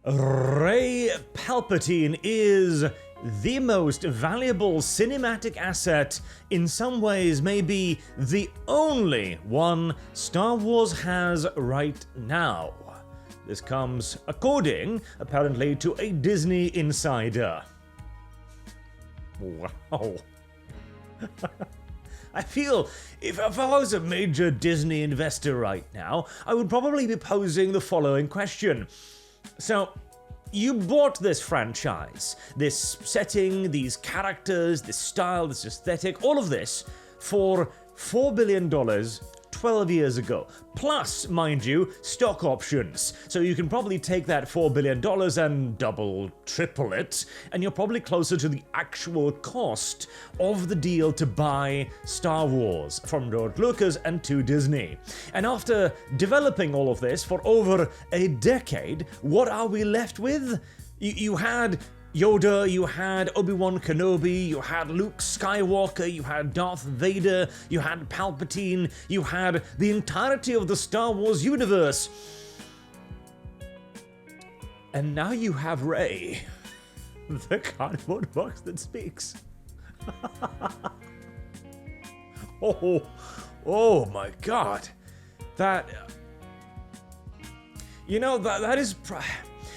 Ray Palpatine is the most valuable cinematic asset, in some ways maybe the only one Star Wars has right now. This comes according, apparently, to a Disney insider. Wow. I feel if I was a major Disney investor right now, I would probably be posing the following question. So, you bought this franchise, this setting, these characters, this style, this aesthetic, all of this for $4 billion 12 years ago. Plus, mind you, stock options. So you can probably take that $4 billion and double, triple it, and you're probably closer to the actual cost of the deal to buy Star Wars from George Lucas and to Disney. And after developing all of this for over a decade, what are we left with? You had Yoda, you had Obi-Wan Kenobi, you had Luke Skywalker, you had Darth Vader, you had Palpatine, you had the entirety of the Star Wars universe. And now you have Rey, the cardboard box that speaks. Oh my God. That is...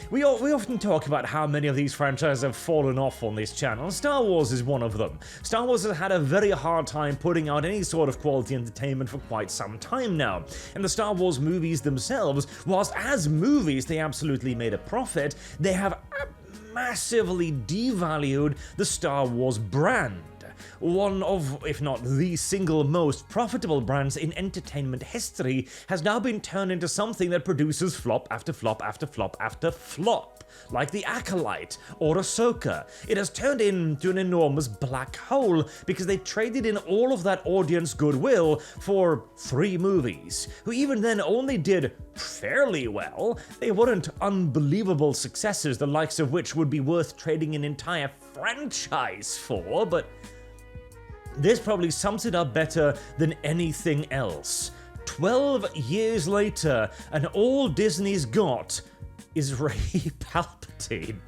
We often talk about how many of these franchises have fallen off on this channel. Star Wars is one of them. Star Wars has had a very hard time putting out any sort of quality entertainment for quite some time now. And the Star Wars movies themselves, whilst as movies they absolutely made a profit, they have massively devalued the Star Wars brand. One of, if not the single most profitable brands in entertainment history, has now been turned into something that produces flop after flop after flop after flop, like The Acolyte or Ahsoka. It has turned into an enormous black hole because they traded in all of that audience goodwill for 3 movies, who even then only did fairly well. They weren't unbelievable successes, the likes of which would be worth trading an entire franchise for, but this probably sums it up better than anything else. 12 years later, and all Disney's got is Ray Palpatine.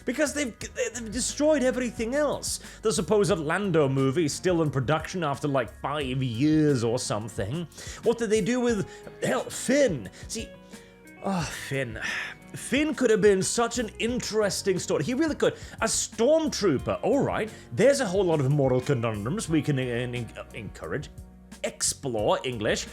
Because they've destroyed everything else. The supposed Lando movie still in production after like 5 years or something. What did they do with, hell, Finn? See, Finn. Finn could have been such an interesting story. He really could. A stormtrooper, alright, there's a whole lot of moral conundrums we can explore English.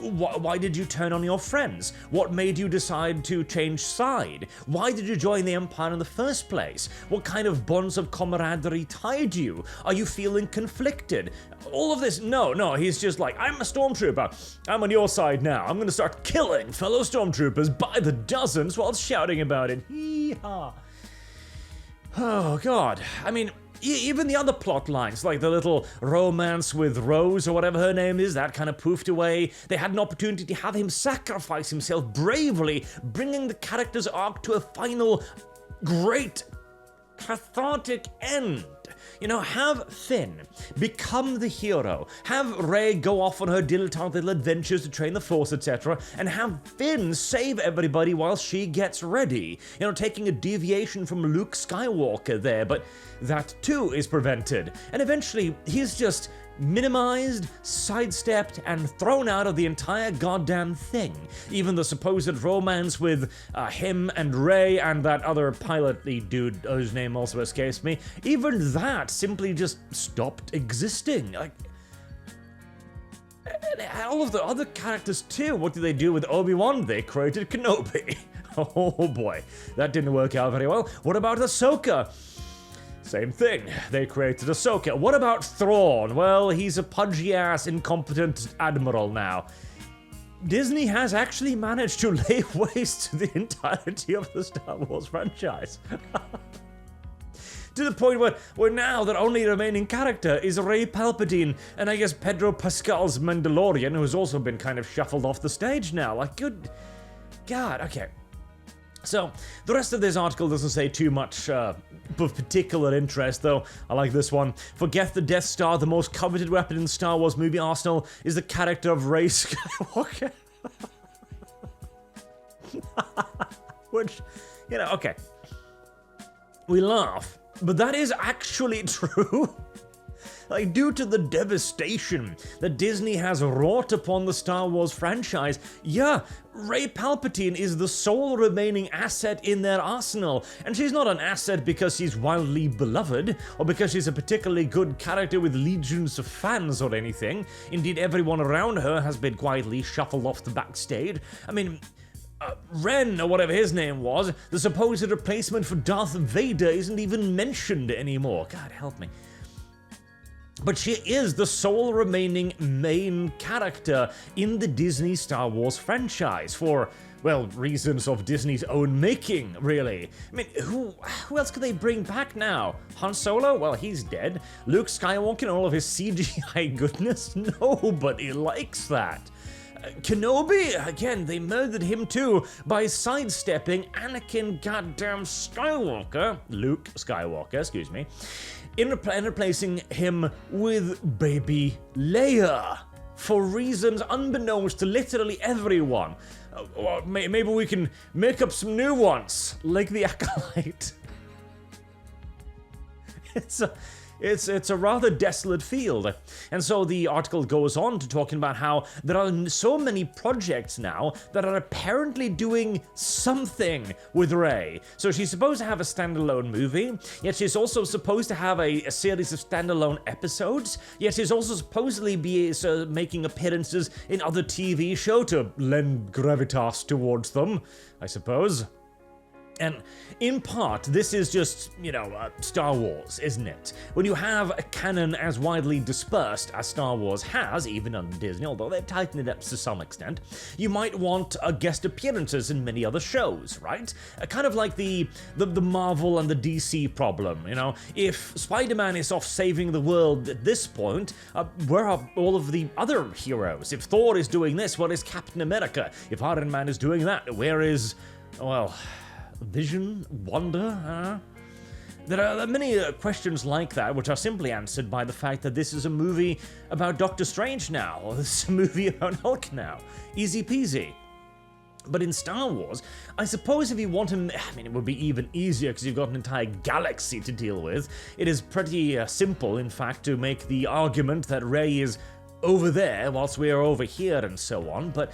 Why did you turn on your friends? What made you decide to change side? Why did you join the Empire in the first place? What kind of bonds of camaraderie tied you? Are you feeling conflicted? All of this, no, he's just like, I'm a stormtrooper. I'm on your side now. I'm gonna start killing fellow stormtroopers by the dozens while shouting about it. Hee-haw. Oh, God. I mean, even the other plot lines, like the little romance with Rose or whatever her name is, that kind of poofed away. They had an opportunity to have him sacrifice himself bravely, bringing the character's arc to a final, great, cathartic end. You know, have Finn become the hero, have Rey go off on her dilettante little adventures to train the Force, etc., and have Finn save everybody while she gets ready. You know, taking a deviation from Luke Skywalker there, but that too is prevented. And eventually, he's just minimized, sidestepped, and thrown out of the entire goddamn thing. Even the supposed romance with him and Rey and that other pilot-y dude whose name also escapes me, even that simply just stopped existing. Like, and all of the other characters too. What did they do with Obi-Wan? They created Kenobi. Oh boy, that didn't work out very well. What about Ahsoka? Same thing, they created Ahsoka. What about Thrawn? Well, he's a pudgy-ass, incompetent admiral now. Disney has actually managed to lay waste to the entirety of the Star Wars franchise. To the point where now the only remaining character is Ray Palpatine, and I guess Pedro Pascal's Mandalorian, who's also been kind of shuffled off the stage now. Like, good God, okay. So, the rest of this article doesn't say too much of particular interest, though. I like this one. Forget the Death Star, the most coveted weapon in the Star Wars movie arsenal is the character of Rey Skywalker. Which, you know, okay. We laugh, but that is actually true. Like, due to the devastation that Disney has wrought upon the Star Wars franchise, yeah, Ray Palpatine is the sole remaining asset in their arsenal, and she's not an asset because she's wildly beloved, or because she's a particularly good character with legions of fans or anything. Indeed, everyone around her has been quietly shuffled off the backstage. I mean, Ren, or whatever his name was, the supposed replacement for Darth Vader, isn't even mentioned anymore. God help me. But she is the sole remaining main character in the Disney Star Wars franchise for, well, reasons of Disney's own making, really. I mean, who else could they bring back now? Han Solo? Well, he's dead. Luke Skywalker and all of his CGI goodness? Nobody likes that. Kenobi? Again, they murdered him too by sidestepping Anakin goddamn Skywalker, Luke Skywalker, excuse me, in replacing him with baby Leia for reasons unbeknownst to literally everyone. Maybe we can make up some new ones, like the Acolyte. It's a rather desolate field. And so the article goes on to talking about how there are so many projects now that are apparently doing something with Rey. So she's supposed to have a standalone movie, yet she's also supposed to have a series of standalone episodes, yet she's also supposedly be making appearances in other TV shows to lend gravitas towards them, I suppose. And in part, this is just, you know, Star Wars, isn't it? When you have a canon as widely dispersed as Star Wars has, even under Disney, although they've tightened it up to some extent, you might want guest appearances in many other shows, right? Kind of like the Marvel and the DC problem, you know? If Spider-Man is off saving the world at this point, where are all of the other heroes? If Thor is doing this, what is Captain America? If Iron Man is doing that, where is, well, Vision? Wanda? There are many questions like that which are simply answered by the fact that this is a movie about Doctor Strange now, or this is a movie about Hulk now. Easy peasy. But in Star Wars, I suppose if you want to, I mean, it would be even easier because you've got an entire galaxy to deal with. It is pretty simple, in fact, to make the argument that Rey is over there whilst we are over here and so on, but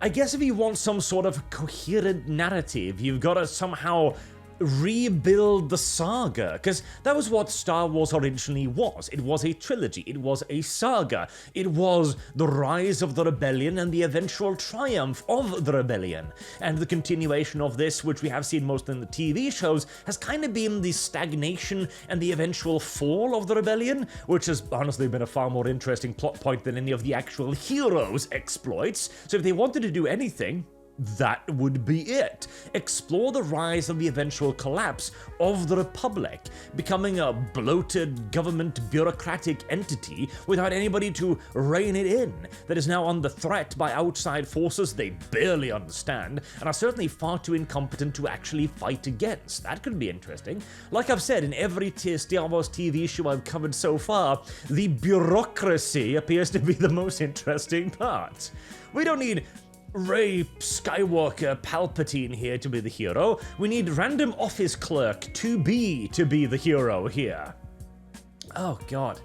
I guess if you want some sort of coherent narrative, you've got to somehow rebuild the saga, because that was what Star Wars originally was. It was a trilogy, it was a saga, it was the rise of the rebellion and the eventual triumph of the rebellion. And the continuation of this, which we have seen most in the TV shows, has kind of been the stagnation and the eventual fall of the rebellion, which has honestly been a far more interesting plot point than any of the actual heroes' exploits. So if they wanted to do anything, that would be it. Explore the rise and the eventual collapse of the Republic, becoming a bloated government bureaucratic entity without anybody to rein it in, that is now under threat by outside forces they barely understand and are certainly far too incompetent to actually fight against. That could be interesting. Like I've said, in every Star Wars TV show I've covered so far, the bureaucracy appears to be the most interesting part. We don't need Ray Skywalker Palpatine here to be the hero. We need random office clerk to be the hero here. Oh god.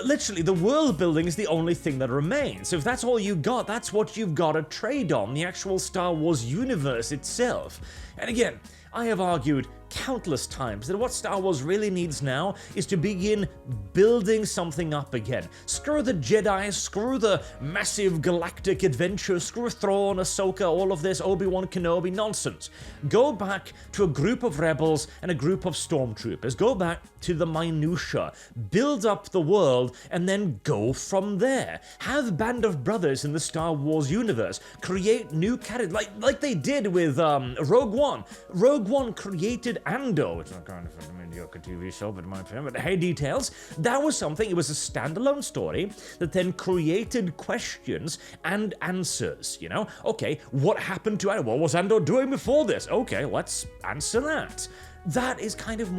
Literally, the world building is the only thing that remains. So if that's all you got, that's what you've got to trade on, the actual Star Wars universe itself. And again, I have argued countless times that what Star Wars really needs now is to begin building something up again. Screw the Jedi, screw the massive galactic adventure, screw Thrawn, Ahsoka, all of this Obi-Wan Kenobi nonsense. Go back to a group of rebels and a group of stormtroopers. Go back to the minutiae. Build up the world and then go from there. Have Band of Brothers in the Star Wars universe. Create new characters, like they did with Rogue One. Rogue One created Andor, which is kind of a mediocre TV show, but in my opinion, but hey, details. That was something, it was a standalone story that then created questions and answers, you know? Okay, what happened to Andor? What was Andor doing before this? Okay, let's answer that. that is kind of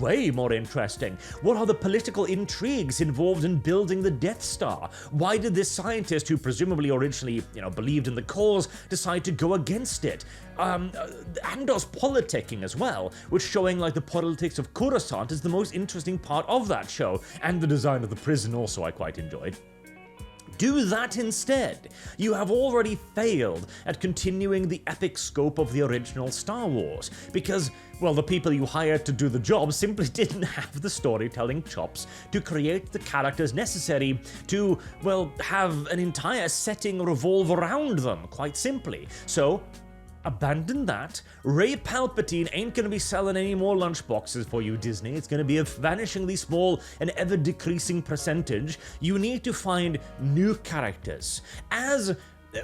way more interesting. What are the political intrigues involved in building the Death Star? Why did this scientist, who presumably originally, believed in the cause, decide to go against it? Andor's politicking as well, which showing like the politics of Coruscant is the most interesting part of that show, and the design of the prison also I quite enjoyed. Do that instead. You have already failed at continuing the epic scope of the original Star Wars, because, well, the people you hired to do the job simply didn't have the storytelling chops to create the characters necessary to, well, have an entire setting revolve around them, quite simply. So, abandon that. Ray Palpatine ain't gonna be selling any more lunchboxes for you, Disney. It's gonna be a vanishingly small and ever-decreasing percentage. You need to find new characters. As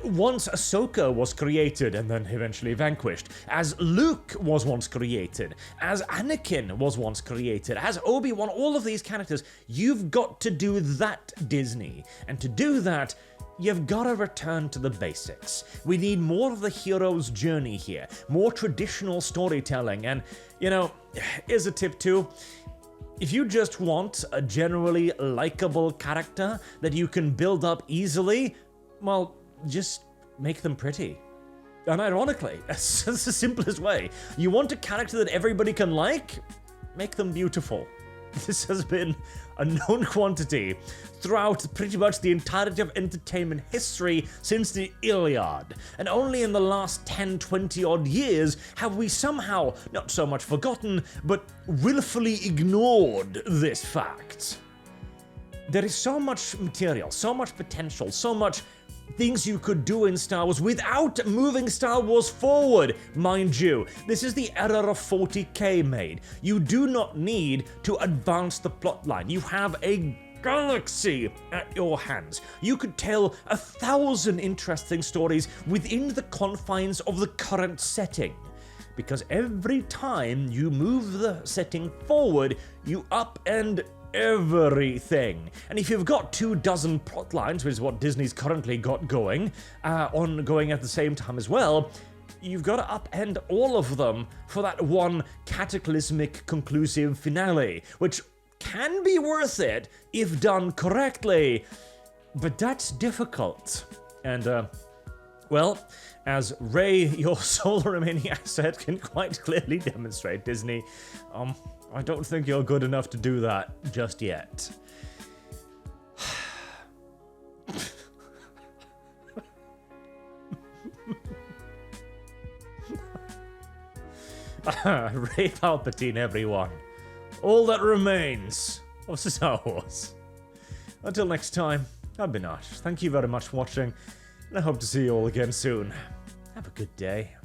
once Ahsoka was created and then eventually vanquished, as Luke was once created, as Anakin was once created, as Obi-Wan, all of these characters, you've got to do that, Disney. And to do that, you've gotta return to the basics. We need more of the hero's journey here, more traditional storytelling, and, here's a tip too. If you just want a generally likable character that you can build up easily, well, just make them pretty. And ironically, that's the simplest way. You want a character that everybody can like? Make them beautiful. This has been a known quantity throughout pretty much the entirety of entertainment history since the Iliad, and only in the last 10-20 odd years have we somehow not so much forgotten, but willfully ignored this fact. There is so much material, so much potential, so much things you could do in Star Wars without moving Star Wars forward, mind you. This is the era of 40k made. You do not need to advance the plotline. You have a galaxy at your hands. You could tell 1,000 interesting stories within the confines of the current setting. Because every time you move the setting forward, you upend everything. And if you've got 24 plot lines, which is what Disney's currently got going, ongoing at the same time as well, you've got to upend all of them for that one cataclysmic conclusive finale, which can be worth it if done correctly, but that's difficult. And, well, as Ray, your sole remaining asset, can quite clearly demonstrate, Disney, I don't think you're good enough to do that just yet. Ray Palpatine, everyone. All that remains of Star Wars. Until next time, I've been Arch. Thank you very much for watching, and I hope to see you all again soon. Have a good day.